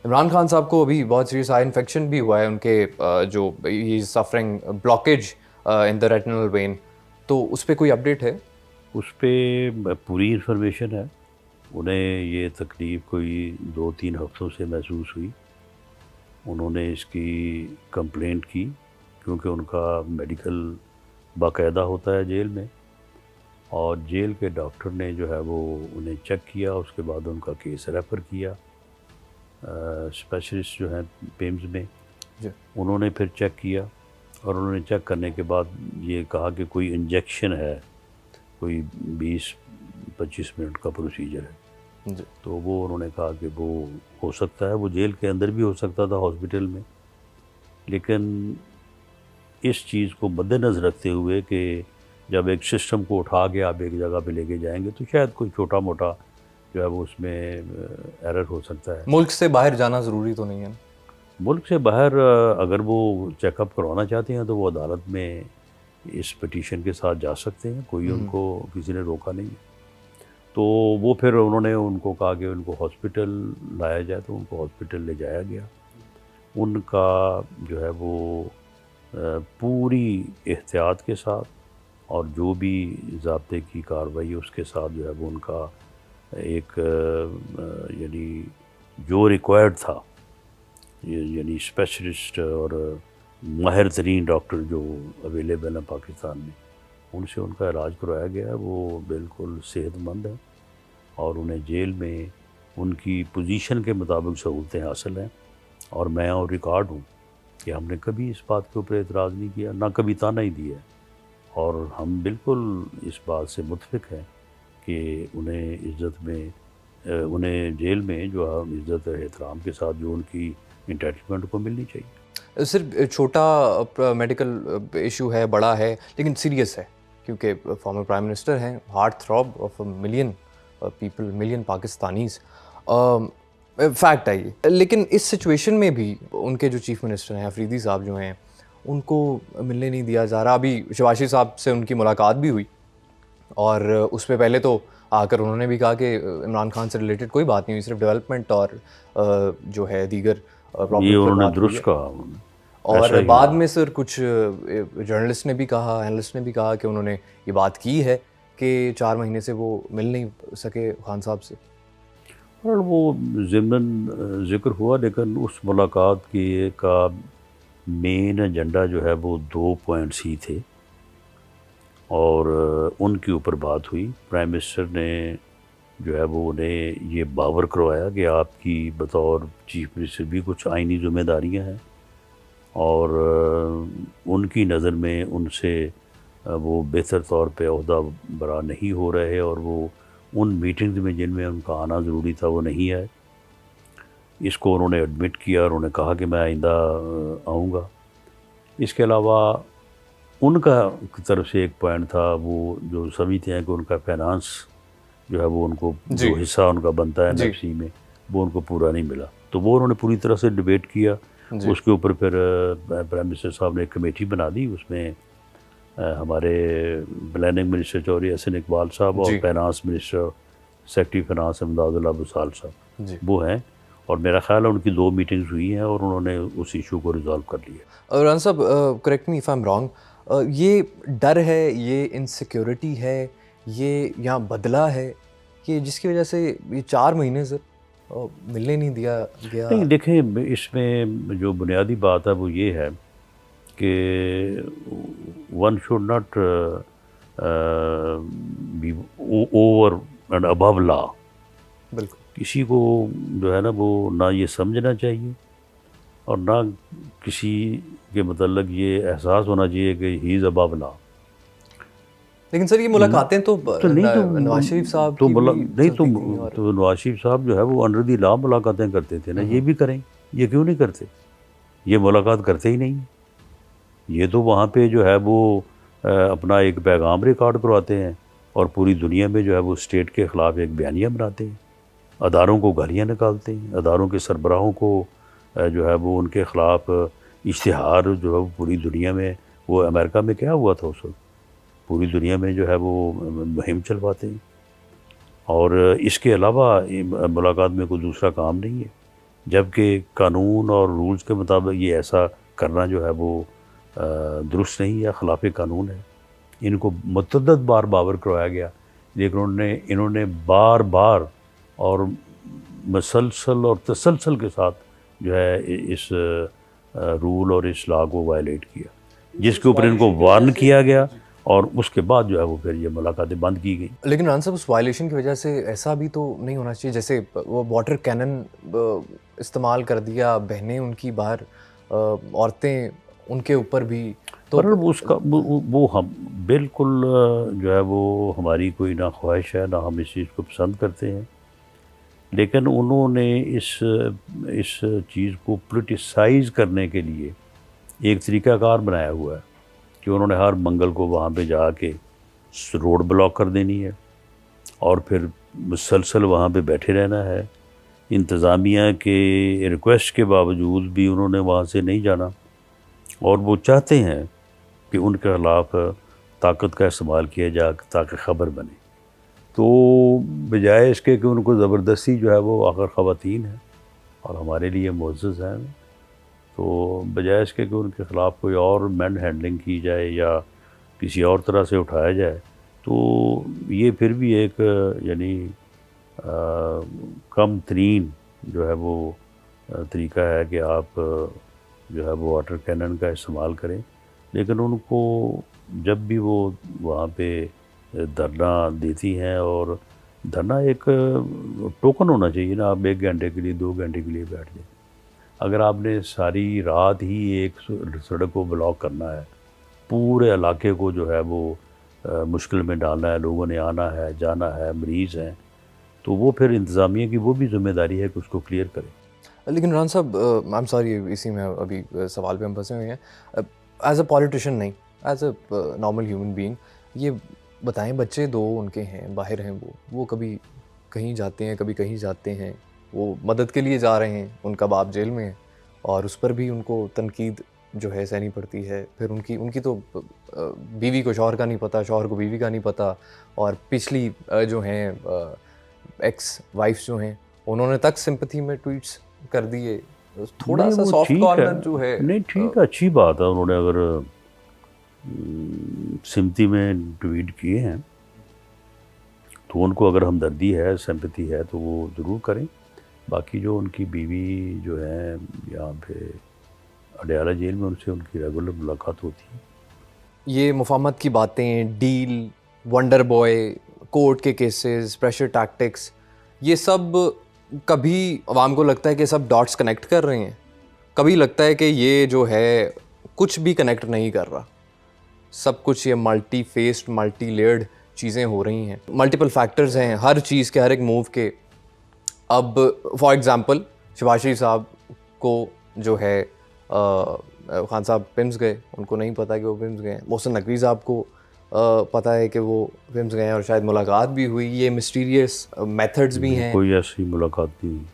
इमरान खान साहब को अभी बहुत सीरियस आई इन्फेक्शन भी हुआ है उनके जो ही suffering blockage in the retinal vein, तो उस पर कोई अपडेट है? उस पर पूरी इन्फॉर्मेशन है। उन्हें ये तकलीफ़ कोई 2-3 हफ्तों से महसूस हुई। उन्होंने इसकी कंप्लेंट की क्योंकि उनका मेडिकल बाकायदा होता है जेल में, और जेल के डॉक्टर ने जो है वो उन्हें चेक किया। उसके बाद उनका केस रेफ़र किया स्पेशलिस्ट जो हैं पेम्स में। जी। उन्होंने फिर चेक किया, और उन्होंने चेक करने के बाद ये कहा कि कोई इंजेक्शन है, कोई 20-25 मिनट का प्रोसीजर है। जी। तो वो उन्होंने कहा कि वो हो सकता है, वो जेल के अंदर भी हो सकता था हॉस्पिटल में, लेकिन इस चीज़ को मद्देनज़र रखते हुए कि जब एक सिस्टम को उठा के आप एक जगह पे लेके जाएंगे तो शायद कोई छोटा मोटा जो है वो उसमें एरर हो सकता है। मुल्क से बाहर जाना ज़रूरी तो नहीं है? मुल्क से बाहर अगर वो चेकअप करवाना चाहते हैं तो वो अदालत में इस पिटीशन के साथ जा सकते हैं, कोई हम्म। उनको किसी ने रोका नहीं है। तो वो फिर उन्होंने उनको कहा कि उनको हॉस्पिटल लाया जाए, तो उनको हॉस्पिटल ले जाया गया। उनका जो है वो पूरी एहतियात के साथ और जो भी ज़ाब्ते की कार्रवाई है उसके साथ जो है वो उनका एक यानी जो रिक्वायर्ड था, यानी स्पेशलिस्ट और माहिर तरीन डॉक्टर जो अवेलेबल हैं पाकिस्तान में, उनसे उनका इलाज करवाया गया है। वो बिल्कुल सेहतमंद है और उन्हें जेल में उनकी पोजीशन के मुताबिक सहूलतें हासिल हैं। और मैं और रिकॉर्ड हूँ कि हमने कभी इस बात के ऊपर एतराज़ नहीं किया, ना कभी ताना ही दिया है। और हम बिल्कुल इस बात से मुतफिक हैं कि उन्हें इज़्ज़त में उन्हें जेल में जो है इज़्ज़त एहतराम के साथ जो उनकी इंटाइटलमेंट को मिलनी चाहिए। सिर्फ छोटा मेडिकल इशू है, बड़ा है लेकिन सीरियस है, क्योंकि फॉर्मर प्राइम मिनिस्टर हैं, heart throb of a million people, million Pakistanis. Fact है ये, लेकिन इस सिचुएशन में भी उनके जो चीफ मिनिस्टर हैं अफरीदी साहब जो हैं, उनको मिलने नहीं दिया जा रहा। अभी शिवाशी साहब से उनकी मुलाकात भी हुई, और उस पे पहले तो आकर उन्होंने भी कहा कि इमरान खान से रिलेटेड कोई बात नहीं हुई, सिर्फ डेवलपमेंट और जो है दीगर ये प्रॉब्लम्स पे उन्होंने बात हुई दुरुस्त है। कहा, उन्होंने ऐसा और ही बाद हुआ। में सर कुछ जर्नलिस्ट ने भी कहा, एनालिस्ट ने भी कहा कि उन्होंने ये बात की है कि 4 महीने से वो मिल नहीं सके खान साहब से। और वो ज़िम्नन ज़िक्र हुआ, लेकिन उस मुलाकात की का मेन एजेंडा जो है वो 2 पॉइंट्स ही थे, और उनके ऊपर बात हुई। प्राइम मिनिस्टर ने जो है वो उन्हें ये बावर करवाया कि आपकी बतौर चीफ मिनिस्टर भी कुछ आइनी ज़िम्मेदारियाँ हैं, और उनकी नज़र में उनसे वो बेहतर तौर पे ओहदा बरा नहीं हो रहे, और वो उन मीटिंग्स में जिनमें उनका आना ज़रूरी था वो नहीं आए। इसको उन्होंने एडमिट किया और उन्होंने कहा कि मैं आइंदा आऊँगा। इसके अलावा उनका की तरफ से एक पॉइंट था, वो जो समझते हैं कि उनका फाइनेंस जो है वो उनको जी। जो हिस्सा उनका बनता है जी। एनएफसी में, वो उनको पूरा नहीं मिला। तो वो उन्होंने पूरी तरह से डिबेट किया। जी। उसके ऊपर फिर प्राइम मिनिस्टर साहब ने एक कमेटी बना दी। उसमें हमारे प्लानिंग मिनिस्टर चौधरी हसन इकबाल साहब और जी। Finance minister secretary finance Imdadullah Bosal साहब जी। वो हैं। और मेरा ख्याल है उनकी 2 मीटिंग्स हुई हैं और उन्होंने उस इशू को रिजॉल्व कर लिया। राना साहब, correct me if I am wrong, ये डर है, ये इनसिक्योरिटी है, ये यहाँ बदला है कि जिसकी वजह से ये 4 महीने से मिलने नहीं दिया गया? नहीं, देखें, इसमें जो बुनियादी बात है वो ये है कि one should not be over and above law. बिल्कुल। किसी को जो है ना वो ना ये समझना चाहिए और ना किसी के मतलब ये एहसास होना चाहिए कि ही इज़ अबव लॉ। लेकिन सर ये मुलाकातें तो तो नहीं तो नवाज शरीफ साहब तो की बोला भी नहीं चलती थी, और तो नवाज शरीफ साहब जो है वो अंडर दी लॉ मुलाकातें करते थे ना, ये भी करें। ये क्यों नहीं करते? ये मुलाकात करते ही नहीं। ये तो वहाँ पे जो है वो अपना एक पैगाम रिकॉर्ड करवाते हैं और पूरी दुनिया में जो है वो स्टेट के ख़िलाफ़ एक बयानिया बनाते हैं, अदारों को गालियाँ निकालते हैं, अदारों के सरबराहों को जो है वो उनके ख़िलाफ़ इश्तिहार जो है वो पूरी दुनिया में, वो अमेरिका में क्या हुआ था उस वक्त, पूरी दुनिया में जो है वो मुहिम चलवाते हैं। और इसके अलावा मुलाकात में कोई दूसरा काम नहीं है। जबकि कानून और रूल्स के मुताबिक ये ऐसा करना जो है वो दुरुस्त नहीं है, खिलाफ कानून है। इनको मुतअद्दिद बार बावर करवाया गया, लेकिन इन्होंने बार बार और मसलसल और तसलसल के साथ जो है इस रूल और इस लॉ को वायलेट किया, जिसके ऊपर इनको वार्न किया गया और उसके बाद जो है वो फिर ये मुलाकातें बंद की गई। लेकिन रान साहब, उस वायलेशन की वजह से ऐसा भी तो नहीं होना चाहिए, जैसे वो वाटर कैनन इस्तेमाल कर दिया, बहनें उनकी बाहर, औरतें उनके ऊपर भी, तो पर उसका वो हम बिल्कुल जो है वो हमारी कोई ना ख्वाहिश है, ना हम इस चीज़ को पसंद करते हैं, लेकिन उन्होंने इस चीज़ को पोलिटिसाइज़ करने के लिए एक तरीक़ाकार बनाया हुआ है कि उन्होंने हर मंगल को वहाँ पे जाके रोड ब्लॉक कर देनी है और फिर मुसलसल वहाँ पे बैठे रहना है। इंतज़ामिया के रिक्वेस्ट के बावजूद भी उन्होंने वहाँ से नहीं जाना और वो चाहते हैं कि उनके ख़िलाफ़ ताकत का इस्तेमाल किया जाए ताकि ख़बर बने। तो बजाय इसके कि उनको ज़बरदस्ती जो है वो आखिर ख़वातीन हैं और हमारे लिए मुअज़्ज़ज़ हैं, तो बजाय इसके कि उनके ख़िलाफ़ कोई और मैन हैंडलिंग की जाए या किसी और तरह से उठाया जाए, तो ये फिर भी एक यानी कम तरीन जो है वो तरीक़ा है कि आप जो है वो वाटर कैनन का इस्तेमाल करें। लेकिन उनको जब भी वो वहाँ पे धरना देती हैं, और धरना एक टोकन होना चाहिए ना, आप 1 घंटे के लिए 2 घंटे के लिए बैठ जाए। अगर आपने सारी रात ही एक सड़क को ब्लॉक करना है, पूरे इलाके को जो है वो मुश्किल में डालना है, लोगों ने आना है जाना है, मरीज़ हैं, तो वो फिर इंतज़ामिया की वो भी ज़िम्मेदारी है कि उसको क्लियर करें। लेकिन रान साहब, आई एम सॉरी, इसी में अभी सवाल पे हम फंसे हुए हैं। एज अ पॉलिटिशियन नहीं, as a normal human being, ये बताएं, बच्चे 2 उनके हैं, बाहर हैं, वो कभी कहीं जाते हैं, कभी कहीं जाते हैं, वो मदद के लिए जा रहे हैं, उनका बाप जेल में है और उस पर भी उनको तनकीद जो है सहनी पड़ती है। फिर उनकी तो बीवी को शौहर का नहीं पता, शौहर को बीवी का नहीं पता, और पिछली जो हैं एक्स वाइफ्स जो हैं, उन्होंने तक सिंपैथी में ट्वीट्स कर दिए। थोड़ा नहीं, सा वो सॉफ्ट ठीक कॉर्नर है। जो है, नहीं ठीक है, अच्छी बात है, उन्होंने अगर सिम्पैथी में ट्वीट किए हैं तो उनको अगर हमदर्दी है, सिंपैथी है, तो वो ज़रूर करें। बाकी जो उनकी बीवी जो है यहाँ पे अडयाला जेल में, उनसे उनकी रेगुलर मुलाकात होती है। ये मुफाहमत की बातें, डील, वंडर बॉय, कोर्ट के केसेस, प्रेशर टैक्टिक्स, ये सब कभी आवाम को लगता है कि सब डॉट्स कनेक्ट कर रहे हैं, कभी लगता है कि ये जो है कुछ भी कनेक्ट नहीं कर रहा। सब कुछ ये मल्टी फेस्ड, मल्टी लेयर्ड चीज़ें हो रही हैं, मल्टीपल फैक्टर्स हैं हर चीज़ के, हर एक मूव के। अब फॉर एग्ज़ाम्पल शहबाज शरीफ साहब को जो है खान साहब पिम्स गए, उनको नहीं पता कि वो पिम्स गए हैं। मोहसिन नकवी साहब को पता है कि वो पिम्स गए हैं और शायद मुलाकात भी हुई। ये मिस्टीरियस मेथड्स भी हैं। कोई ऐसी मुलाकात नहीं हुई।